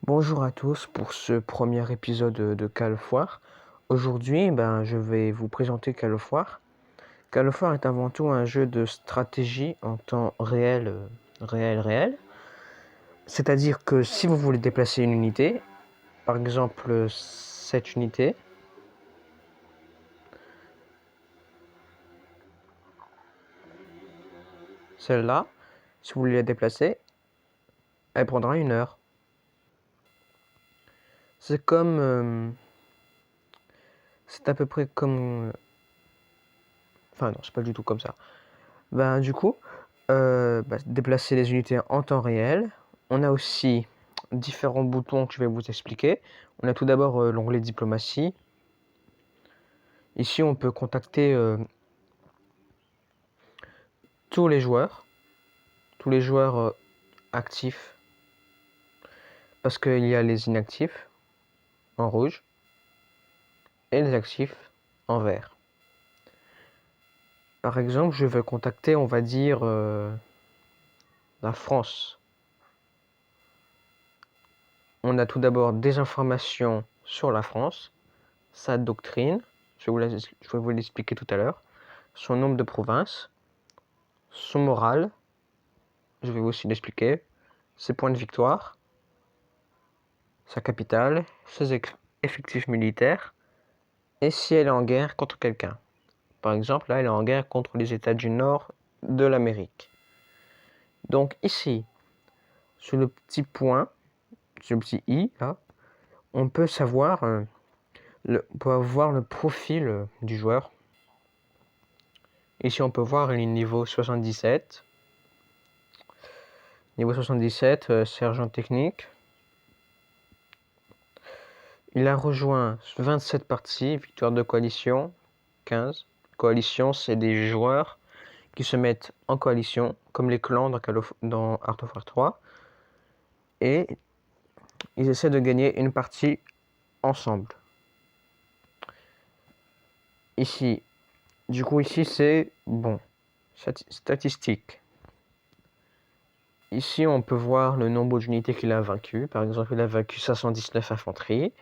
Bonjour à tous pour ce premier épisode de Call Foire. Aujourd'hui, je vais vous présenter Call of War. Call of War est avant tout un jeu de stratégie en temps réel, réel. C'est-à-dire que si vous voulez déplacer une unité, par exemple cette unité, celle-là, si vous voulez la déplacer, elle prendra 1 heure. C'est c'est à peu près comme... Enfin non, c'est pas du tout comme ça. Du coup, déplacer les unités en temps réel. On a aussi différents boutons que je vais vous expliquer. On a tout d'abord l'onglet diplomatie. Ici, on peut contacter tous les joueurs actifs, parce qu'il y a les inactifs en rouge et les actifs en vert. Par exemple, je veux contacter, on va dire, la France. On a tout d'abord des informations sur la France, sa doctrine, je vais vous l'expliquer tout à l'heure, son nombre de provinces, son moral, je vais aussi l'expliquer, ses points de victoire, sa capitale, ses effectifs militaires, et si elle est en guerre contre quelqu'un. Par exemple, là, elle est en guerre contre les États du Nord de l'Amérique. Donc ici, sur le petit point, sur le petit i, là, on peut savoir, on peut avoir le profil du joueur. Ici, on peut voir le niveau 77. Niveau 77, sergent technique. Il a rejoint 27 parties, victoire de coalition, 15. Coalition, c'est des joueurs qui se mettent en coalition, comme les clans dans Art of War 3. Et ils essaient de gagner une partie ensemble. Ici, du coup, ici, c'est, bon, statistique. Ici, on peut voir le nombre d'unités qu'il a vaincues. Par exemple, il a vaincu 519 infanterie.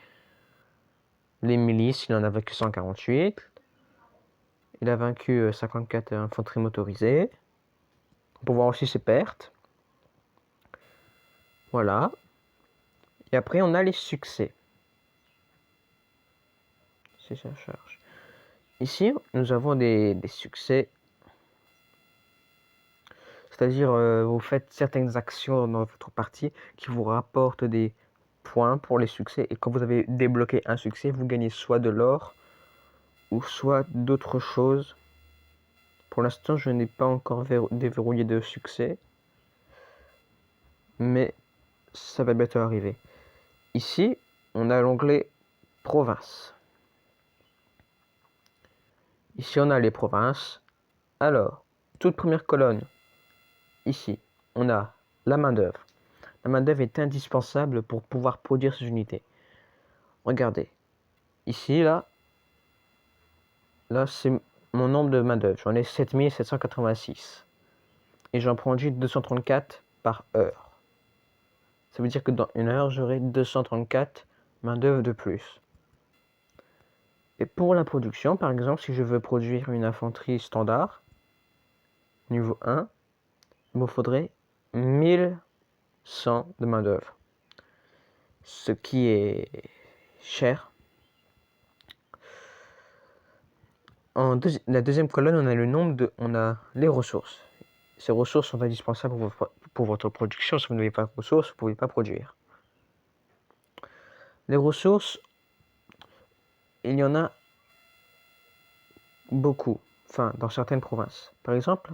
Les milices, il en a vaincu 148. Il a vaincu 54 infanterie motorisée. On peut voir aussi ses pertes. Voilà. Et après, on a les succès. Si ça charge. Ici, nous avons des succès. C'est-à-dire, vous faites certaines actions dans votre partie qui vous rapportent des points pour les succès. Et quand vous avez débloqué un succès, vous gagnez soit de l'or ou soit d'autres choses. Pour l'instant, je n'ai pas encore déverrouillé de succès. Mais ça va bientôt arriver. Ici, on a l'onglet province. Ici, on a les provinces. Alors, toute première colonne, ici, on a la main-d'œuvre. La main-d'œuvre est indispensable pour pouvoir produire ces unités. Regardez. Ici, là c'est mon nombre de main-d'œuvre. J'en ai 7786. Et j'en produis 234 par heure. Ça veut dire que dans 1 heure, j'aurai 234 main-d'œuvre de plus. Et pour la production, par exemple, si je veux produire une infanterie standard, niveau 1, il me faudrait 1100 de main-d'œuvre. Ce qui est cher. La deuxième colonne, on a les ressources. Ces ressources sont indispensables pour votre production. Si vous n'avez pas de ressources, vous ne pouvez pas produire. Les ressources, il y en a beaucoup, enfin dans certaines provinces. Par exemple,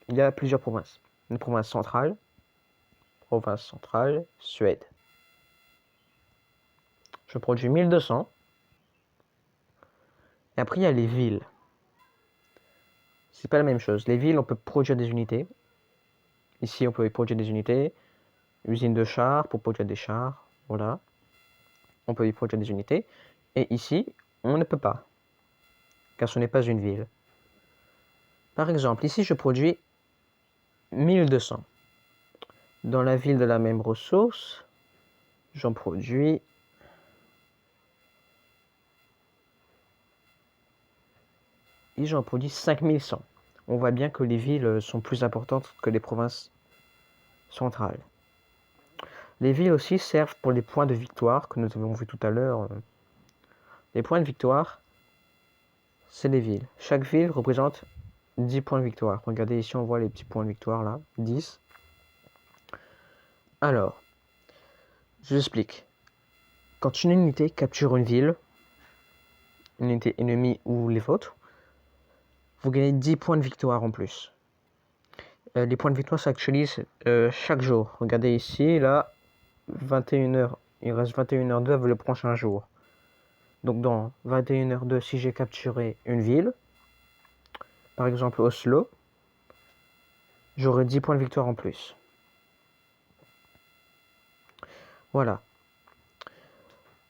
il y a plusieurs provinces. Une province centrale, Suède. Je produis 1200. Et après, il y a les villes. C'est pas la même chose. Les villes, on peut produire des unités. Ici, on peut y produire des unités. Usine de chars pour produire des chars. Voilà. On peut y produire des unités. Et ici, on ne peut pas. Car ce n'est pas une ville. Par exemple, ici, je produis 1200. Dans la ville de la même ressource, J'en produis. Et j'en produis 5100. On voit bien que les villes sont plus importantes que les provinces centrales. Les villes aussi servent pour les points de victoire que nous avons vu tout à l'heure. Les points de victoire, c'est les villes. Chaque ville représente 10 points de victoire. Regardez ici, on voit les petits points de victoire là, 10. Alors, je vous explique. Quand une unité capture une ville, une unité ennemie ou les vôtres, vous gagnez 10 points de victoire en plus. Les points de victoire s'actualisent chaque jour. Regardez ici, là, 21h. Il reste 21h02 le prochain jour. Donc dans 21h02, si j'ai capturé une ville, par exemple Oslo, j'aurai 10 points de victoire en plus. Voilà.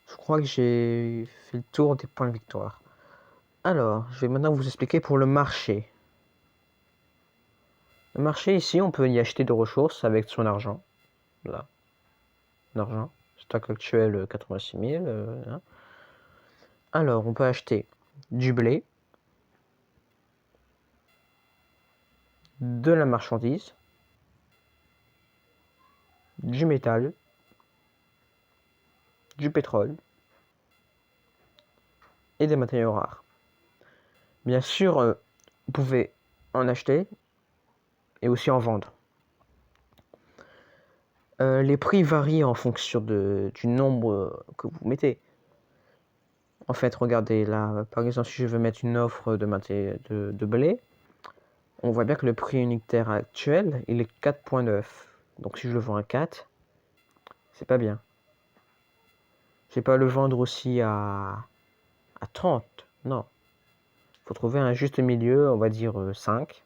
Je crois que j'ai fait le tour des points de victoire. Alors, je vais maintenant vous expliquer pour le marché. Le marché, ici, on peut y acheter des ressources avec son argent. Là. L'argent. Stock actuel 86 000. Hein. Alors, on peut acheter du blé, de la marchandise, du métal, du pétrole et des matériaux rares. Bien sûr, vous pouvez en acheter et aussi en vendre. Les prix varient en fonction du nombre que vous mettez. En fait, regardez là, par exemple, si je veux mettre une offre de blé, on voit bien que le prix unitaire actuel, il est 4,9. Donc si je le vends à 4, c'est pas bien. Je vais pas le vendre aussi à 30, non. Il faut trouver un juste milieu, on va dire 5.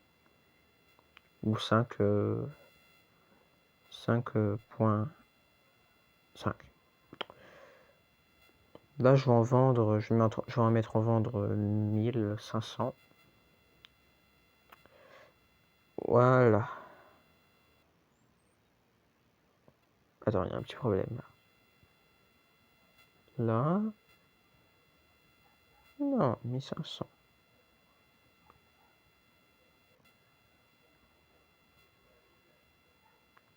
Ou 5,5. Là, je vais en vendre, je vais en mettre en vendre 1500. Voilà. Attends, il y a un petit problème. Là. Non, 1500.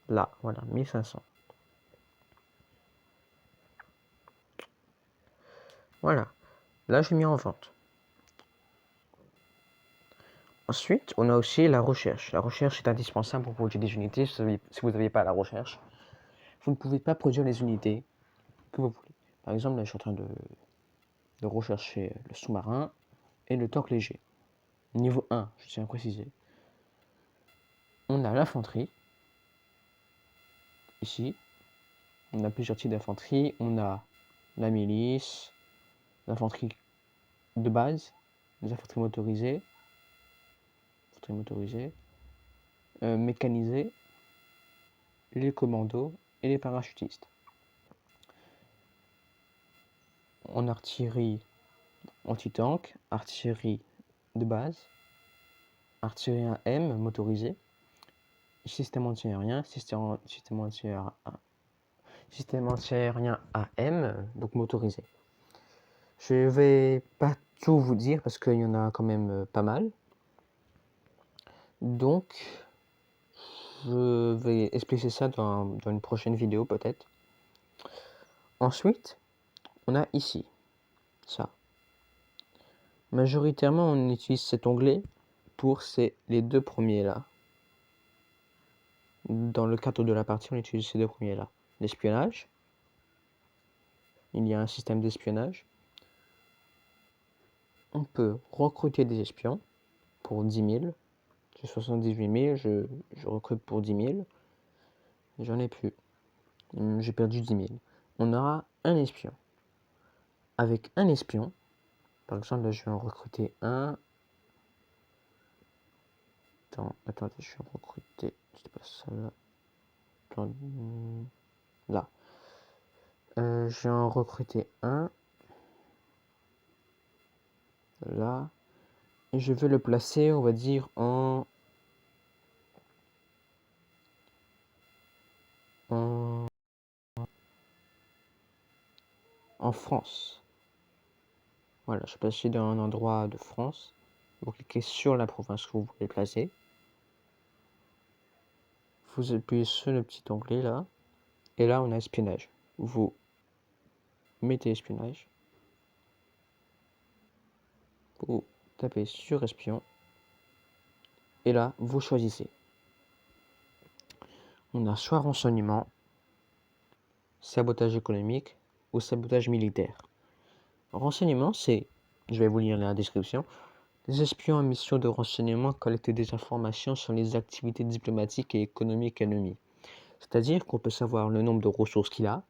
Là, voilà, 1500. Voilà. Là, j'ai mis en vente. Ensuite, on a aussi la recherche. La recherche est indispensable pour produire des unités. Si vous n'avez pas la recherche, vous ne pouvez pas produire les unités que vous voulez. Par exemple, là, je suis en train de rechercher le sous-marin et le tank léger. Niveau 1, je tiens à préciser. On a l'infanterie. Ici, on a plusieurs types d'infanterie. On a la milice, l'infanterie de base, les infanteries motorisées, mécanisées, les commandos et les parachutistes. En artillerie anti-tank, artillerie de base, artillerie AM motorisée, système anti-aérien, système anti-aérien AM, donc motorisé. Je vais pas tout vous dire parce qu'il y en a quand même pas mal. Donc, je vais expliquer ça dans une prochaine vidéo peut-être. Ensuite, on a ici, ça. Majoritairement, on utilise cet onglet pour les deux premiers là. Dans le cadre de la partie, on utilise ces deux premiers là. L'espionnage. Il y a un système d'espionnage. On peut recruter des espions pour 10 000. J'ai 78 000, je recrute pour 10 000. J'en ai plus. J'ai perdu 10 000. On aura un espion. Avec un espion, par exemple, là, je vais en recruter un. Attendez, je vais en recruter. C'est pas ça là. Là. Je vais en recruter un. Là. Et je vais le placer, on va dire, en en France. Voilà, je suis placé dans un endroit de France. Vous cliquez sur la province que vous voulez placer. Vous appuyez sur le petit onglet là. Et là, on a espionnage. Vous mettez espionnage. Vous tapez sur espion. Et là, vous choisissez. On a soit renseignement, sabotage économique ou sabotage militaire. Renseignement, c'est, je vais vous lire la description, les espions en mission de renseignement collectent des informations sur les activités diplomatiques et économiques ennemies. C'est-à-dire qu'on peut savoir le nombre de ressources qu'il a,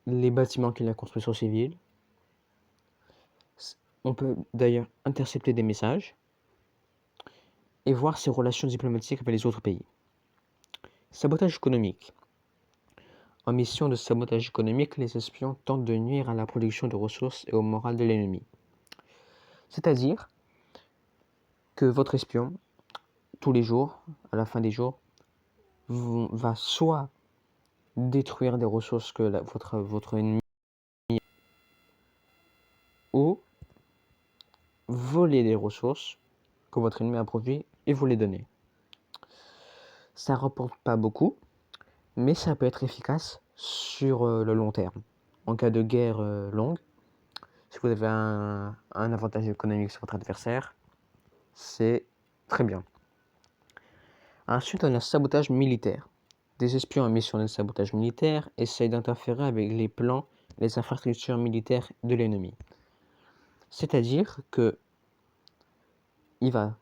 les bâtiments qu'il a construits sur civils. On peut d'ailleurs intercepter des messages et voir ses relations diplomatiques avec les autres pays. Sabotage économique. En mission de sabotage économique, les espions tentent de nuire à la production de ressources et au moral de l'ennemi. C'est-à-dire que votre espion, tous les jours, à la fin des jours, va soit détruire des ressources que votre ennemi ou voler des ressources que votre ennemi a produit et vous les donner. Ça ne rapporte pas beaucoup, mais ça peut être efficace sur le long terme. En cas de guerre longue, si vous avez un avantage économique sur votre adversaire, c'est très bien. Ensuite, on a sabotage militaire. Des espions en mission de sabotage militaire essayent d'interférer avec les plans et les infrastructures militaires de l'ennemi. C'est-à-dire que il va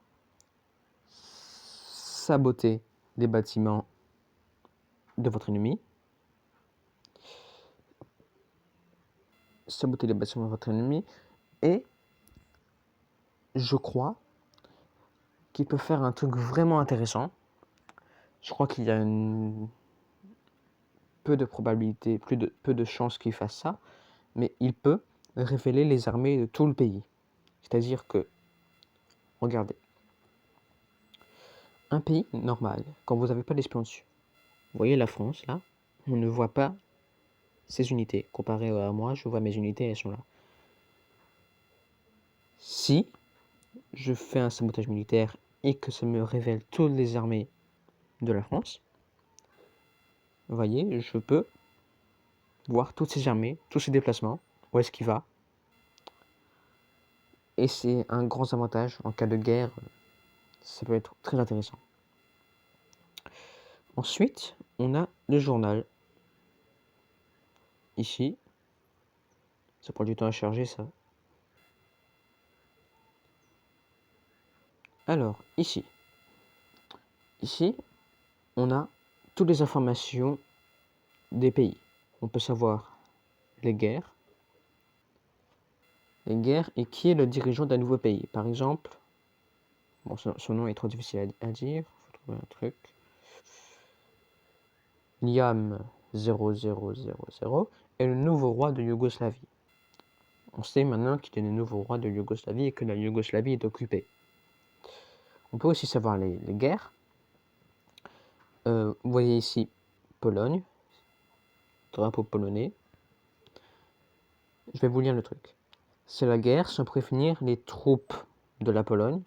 saboter des bâtiments de votre ennemi, et je crois qu'il peut faire un truc vraiment intéressant. Je crois qu'il y a peu de probabilité, peu de chances qu'il fasse ça, mais il peut révéler les armées de tout le pays. C'est-à-dire que, regardez, un pays normal, quand vous n'avez pas d'espion dessus, vous voyez la France, là, on ne voit pas ses unités. Comparé à moi, je vois mes unités, elles sont là. Si je fais un sabotage militaire et que ça me révèle toutes les armées de la France, vous voyez, je peux voir toutes ces armées, tous ces déplacements, où est-ce qu'il va. Et c'est un grand avantage en cas de guerre, ça peut être très intéressant. Ensuite, on a le journal. Ici, ça prend du temps à charger ça. Alors, ici, on a toutes les informations des pays. On peut savoir les guerres et qui est le dirigeant d'un nouveau pays. Par exemple, bon, son nom est trop difficile à dire, il faut trouver un truc. Liam 0000 est le nouveau roi de Yougoslavie. On sait maintenant qu'il est le nouveau roi de Yougoslavie et que la Yougoslavie est occupée. On peut aussi savoir les guerres. Vous voyez ici Pologne, drapeau polonais. Je vais vous lire le truc. C'est la guerre, sans prévenir, les troupes de la Pologne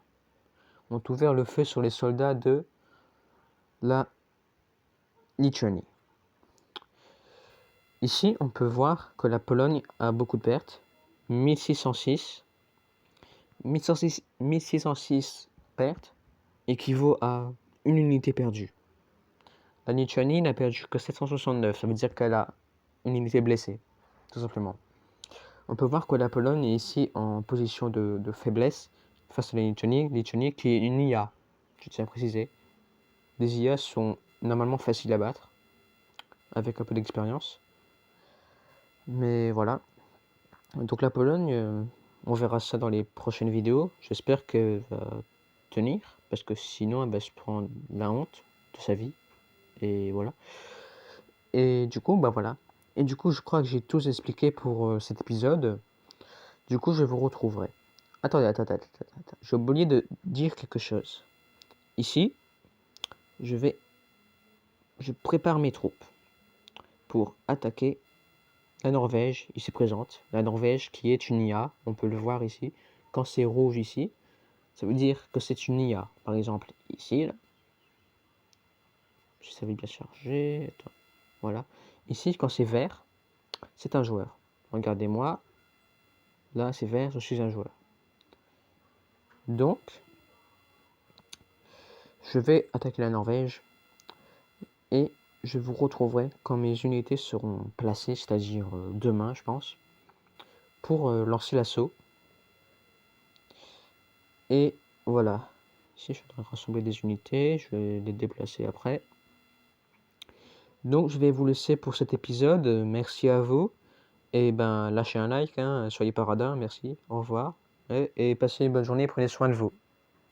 ont ouvert le feu sur les soldats de la Lituanie. Ici, on peut voir que la Pologne a beaucoup de pertes. 1606 pertes équivaut à une unité perdue. La Lituanie n'a perdu que 769, ça veut dire qu'elle a une unité blessée, tout simplement. On peut voir que la Pologne est ici en position de faiblesse face à la Lituanie qui est une IA, je tiens à préciser. Les IA sont normalement faciles à battre, avec un peu d'expérience. Mais voilà. Donc la Pologne, on verra ça dans les prochaines vidéos. J'espère qu'elle va tenir, parce que sinon elle va se prendre la honte de sa vie. Et voilà. Et du coup, bah voilà. Et du coup, je crois que j'ai tout expliqué pour cet épisode. Du coup, je vous retrouverai. Attendez. J'ai oublié de dire quelque chose. Ici, je prépare mes troupes pour attaquer la Norvège ici présente. La Norvège qui est une IA, on peut le voir ici. Quand c'est rouge ici, ça veut dire que c'est une IA. Par exemple, ici, là, si ça veut bien charger, attends, voilà. Ici, quand c'est vert, c'est un joueur. Regardez-moi, là c'est vert, je suis un joueur. Donc, je vais attaquer la Norvège et je vous retrouverai quand mes unités seront placées, c'est-à-dire demain, je pense, pour lancer l'assaut. Et voilà. Ici, je suis en train de rassembler des unités, je vais les déplacer après. Donc, je vais vous laisser pour cet épisode. Merci à vous. Et ben, lâchez un like, hein, soyez pas radin, merci, au revoir. Et passez une bonne journée, prenez soin de vous.